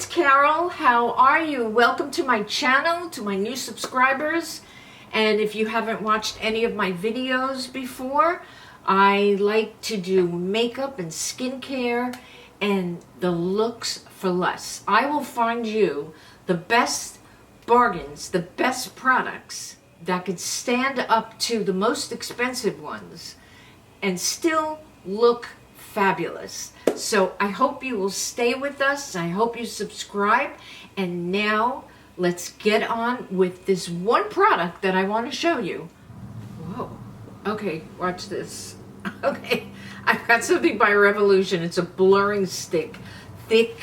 it's Carol. How are you? Welcome to my channel, to my new subscribers. And if you haven't watched any of my videos before, I like to do makeup and skincare and the looks for less. I will find you the best bargains, the best products that could stand up to the most expensive ones and still look fabulous. So I hope you will stay with us. I hope you subscribe. And now let's get on with this one product that I want to show you. Whoa. Okay, watch this. Okay, I've got something by Revolution. It's a blurring stick. Thick,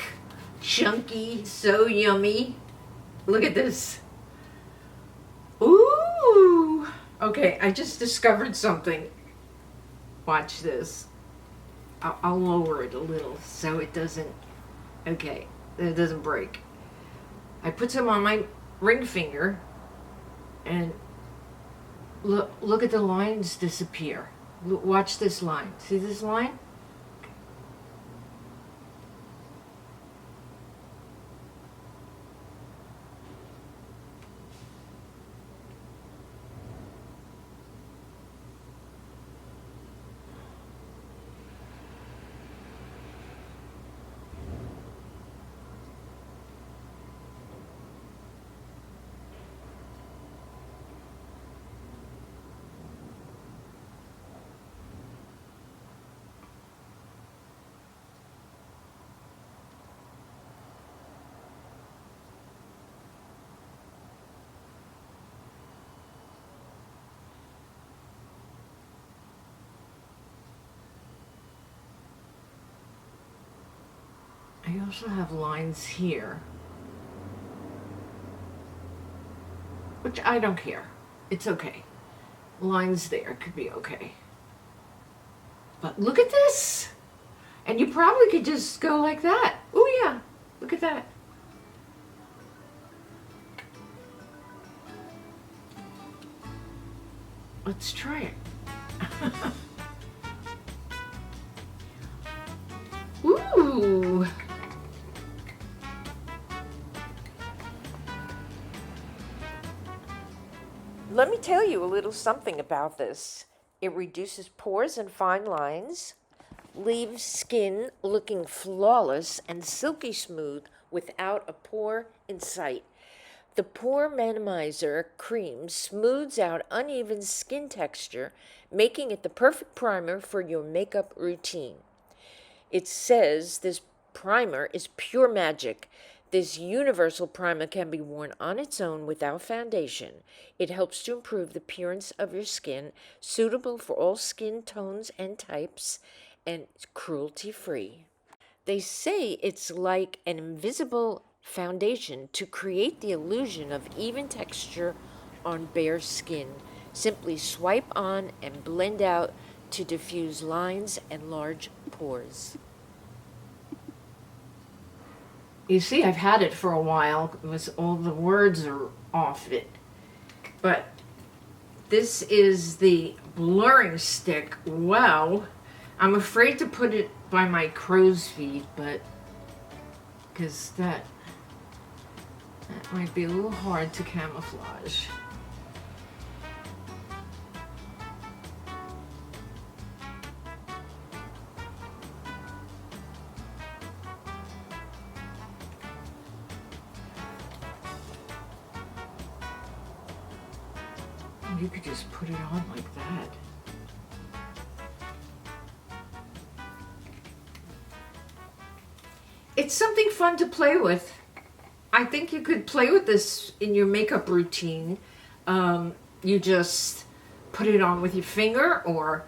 chunky, so yummy. Look at this. Ooh. Okay, I just discovered something. Watch this. I'll lower it a little so it doesn't, okay, it doesn't break. I put some on my ring finger and look at the lines disappear. Watch this line. See this line? I also have lines here, which I don't care. It's okay. Lines there could be okay. But look at this. And you probably could just go like that. Oh yeah, look at that. Let's try it. Ooh. Let me tell you a little something about this. It reduces pores and fine lines, leaves skin looking flawless and silky smooth without a pore in sight. The Pore Minimizer Cream smooths out uneven skin texture, making it the perfect primer for your makeup routine. It says this primer is pure magic. This universal primer can be worn on its own without foundation. It helps to improve the appearance of your skin, suitable for all skin tones and types, and cruelty-free. They say it's like an invisible foundation to create the illusion of even texture on bare skin. Simply swipe on and blend out to diffuse lines and large pores. You see, I've had it for a while. It was, all the words are off it. But this is the blurring stick. Wow. I'm afraid to put it by my crow's feet, but because that might be a little hard to camouflage. You could just put it on like that. It's something fun to play with. I think you could play with this in your makeup routine. You just put it on with your finger or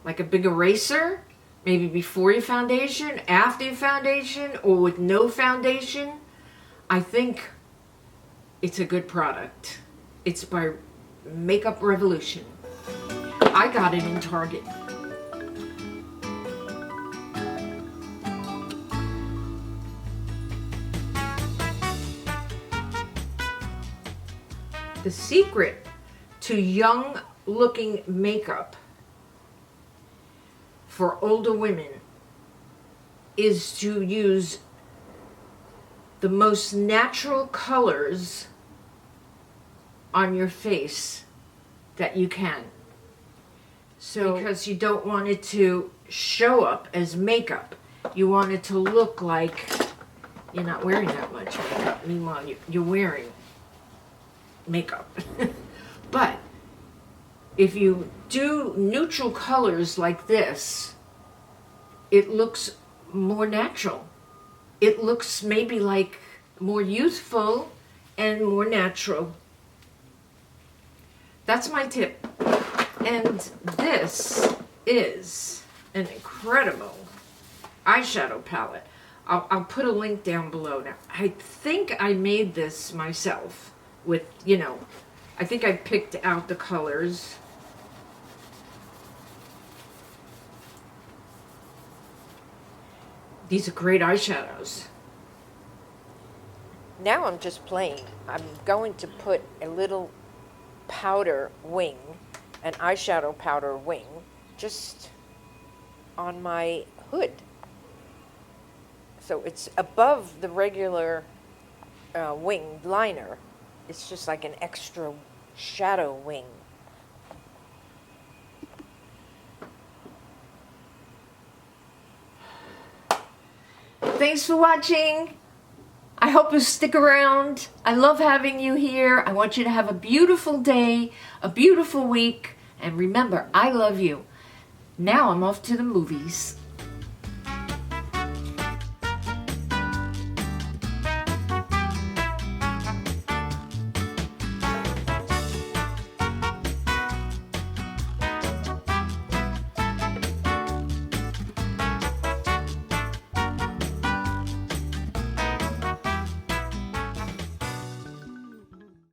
like a big eraser, maybe before your foundation, after your foundation, or with no foundation. I think it's a good product. It's by Makeup Revolution. I got it in Target. The secret to young looking makeup for older women is to use the most natural colors on your face that you can. So, because you don't want it to show up as makeup. You want it to look like you're not wearing that much makeup. Meanwhile, you're wearing makeup. But if you do neutral colors like this, it looks more natural. It looks maybe like more youthful and more natural. That's my tip. And this is an incredible eyeshadow palette. I'll put a link down below. Now, I think I made this myself with, you know, I think I picked out the colors. These are great eyeshadows. Now I'm just playing. I'm going to put a little powder wing, an eyeshadow powder wing, just on my hood. So it's above the regular wing liner. It's just like an extra shadow wing. Thanks for watching. I hope you stick around. I love having you here. I want you to have a beautiful day, a beautiful week, and remember, I love you. Now I'm off to the movies.